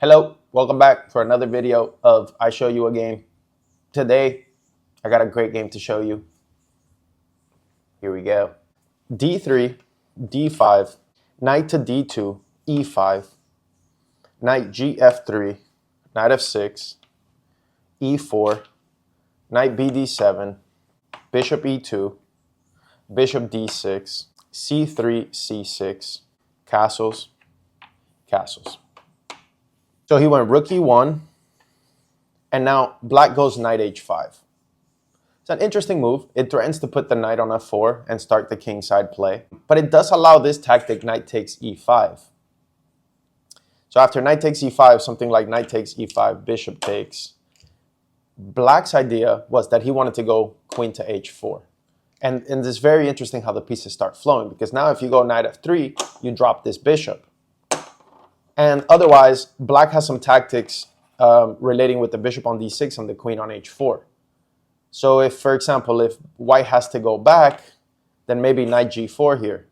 Hello, welcome back for another video of I Show You a Game. Today, I got a great game to show you. Here we go. D3, D5, knight to D2, E5, knight GF3, knight F6, E4, knight BD7, bishop E2, bishop D6, C3, C6, castles, castles. So he went rook E1, and now black goes knight H5. It's an interesting move. It threatens to put the knight on F4 and start the kingside play, but it does allow this tactic, knight takes E5. So after knight takes E5, something like knight takes E5, bishop takes. Black's idea was that he wanted to go queen to H4. And it's very interesting how the pieces start flowing, because now if you go knight F3, you drop this bishop. And otherwise, black has some tactics relating with the bishop on D6 and the queen on H4. So if, for example, if white has to go back, then maybe knight G4 here,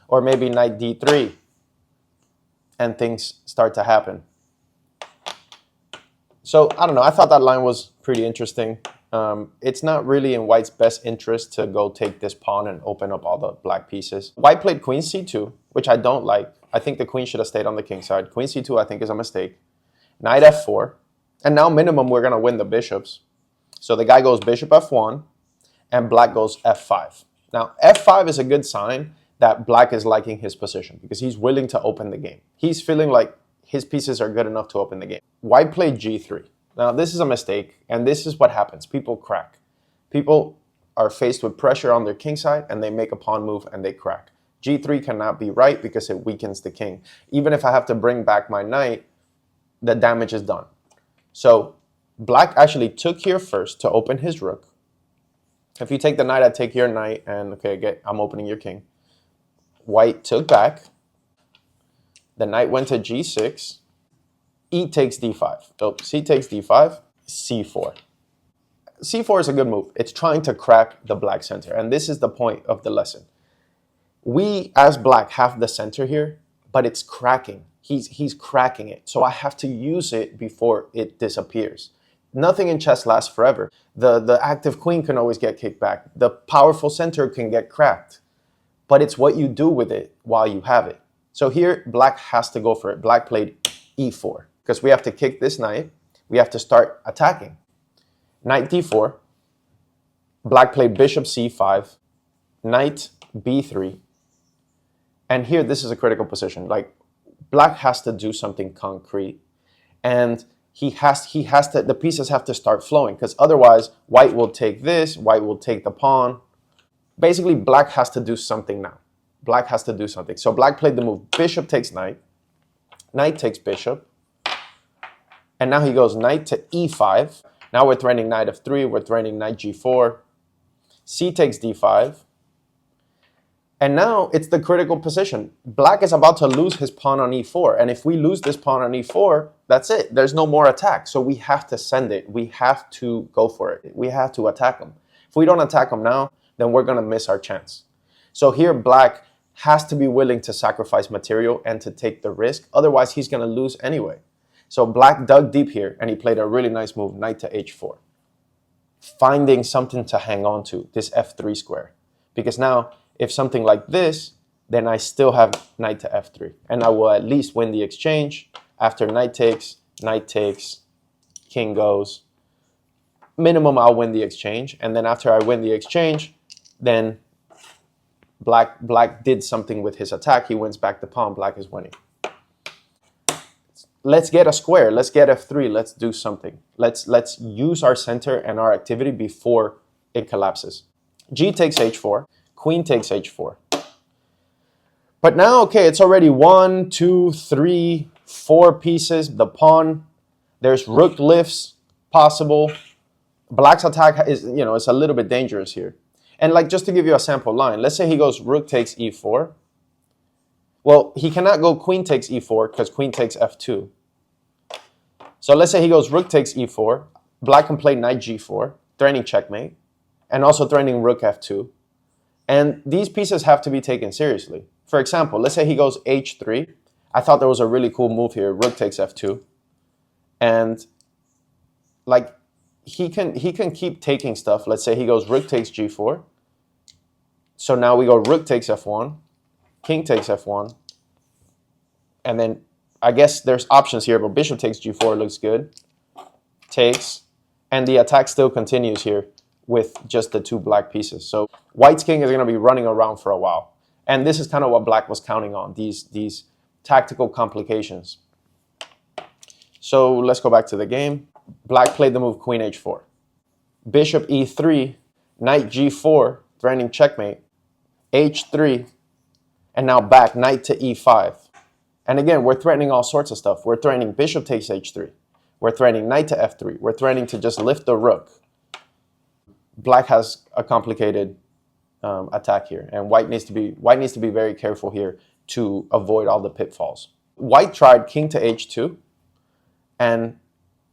or maybe knight D3, and things start to happen. So I don't know, I thought that line was pretty interesting. It's not really in white's best interest to go take this pawn and open up all the black pieces. White played queen C2, which I don't like. I think the queen should have stayed on the king side. Queen C2 I think is a mistake. Knight F4. And now minimum we're going to win the bishops. So the guy goes bishop F1 and black goes F5. Now F5 is a good sign that black is liking his position because he's willing to open the game. He's feeling like his pieces are good enough to open the game. White played G3. Now this is a mistake, and this is what happens. People crack. People are faced with pressure on their king side and they make a pawn move and they crack. G3 cannot be right because it weakens the king. Even if I have to bring back my knight, the damage is done. So black actually took here first to open his rook. If you take the knight, I take your knight, and okay, I'm opening your king. White took back. The knight went to G6. E takes D5. So C takes D5, C4. C4 is a good move. It's trying to crack the black center, and this is the point of the lesson. We, as black, have the center here, but it's cracking. He's cracking it. So I have to use it before it disappears. Nothing in chess lasts forever. The active queen can always get kicked back. The powerful center can get cracked. But it's what you do with it while you have it. So here, black has to go for it. Black played E4 because we have to kick this knight. We have to start attacking. Knight D4. Black played bishop C5. Knight B3. And here, this is a critical position. Like, black has to do something concrete, and the pieces have to start flowing, because otherwise, white will take this, white will take the pawn. Basically, black has to do something now. Black has to do something. So black played the move bishop takes knight, knight takes bishop, and now he goes knight to E5. Now we're threatening knight F3, we're threatening knight G4, C takes D5. And now it's the critical position. Black is about to lose his pawn on E4. And if we lose this pawn on E4, that's it. There's no more attack. So we have to send it. We have to go for it. We have to attack him. If we don't attack him now, then we're going to miss our chance. So here, black has to be willing to sacrifice material and to take the risk. Otherwise, he's going to lose anyway. So black dug deep here, and he played a really nice move, knight to H4. Finding something to hang on to, this F3 square. Because now, if something like this, then I still have knight to F3. And I will at least win the exchange. After knight takes, king goes. Minimum, I'll win the exchange. And then after I win the exchange, then black did something with his attack. He wins back the pawn. Black is winning. Let's get a square. Let's get F3. Let's do something. Let's use our center and our activity before it collapses. G takes H4. Queen takes H4. But now, okay, it's already 1, 2, 3, 4 pieces. The pawn, there's rook lifts possible. Black's attack is, it's a little bit dangerous here. And like, just to give you a sample line, let's say he goes rook takes E4. Well, he cannot go queen takes E4 because queen takes F2. So let's say he goes rook takes E4. Black can play knight G4, threatening checkmate, and also threatening rook F2. And these pieces have to be taken seriously. For example, let's say he goes H3. I thought there was a really cool move here. Rook takes f2. And like he can keep taking stuff. Let's say he goes rook takes g4. So now we go rook takes f1, king takes f1. And then I guess there's options here, but bishop takes g4 looks good. Takes. And the attack still continues here with just the two black pieces. So white's king is going to be running around for a while. And this is kind of what black was counting on, these tactical complications. So let's go back to the game. Black played the move queen h4. Bishop e3, knight g4, threatening checkmate. h3, and now back, knight to e5. And again, we're threatening all sorts of stuff. We're threatening bishop takes h3. We're threatening knight to f3. We're threatening to just lift the rook. Black has a complicated attack here, and white needs to be very careful here to avoid all the pitfalls. White tried king to h2, and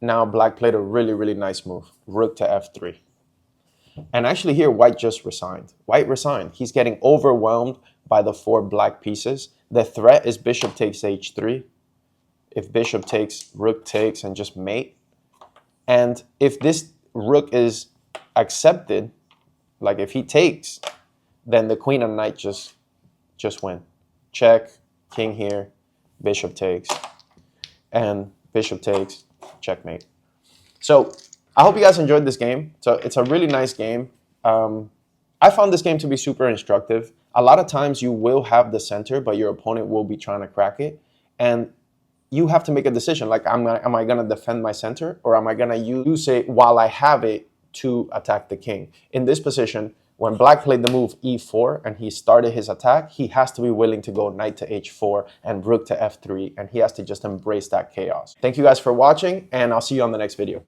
now black played a really, really nice move, rook to f3. And actually here, white just resigned. White resigned. He's getting overwhelmed by the 4 black pieces. The threat is bishop takes h3. If bishop takes, rook takes, and just mate. And if this rook is accepted, like if he takes, then the queen and knight just win. Check, king here, bishop takes, and bishop takes, checkmate. So I hope you guys enjoyed this game. So it's a really nice game. I found this game to be super instructive. A lot of times you will have the center, but your opponent will be trying to crack it. And you have to make a decision, like am I going to defend my center, or am I going to use it while I have it to attack the king? In this position, when black played the move e4 and he started his attack, he has to be willing to go knight to h4 and rook to f3, and he has to just embrace that chaos. Thank you guys for watching, and I'll see you on the next video.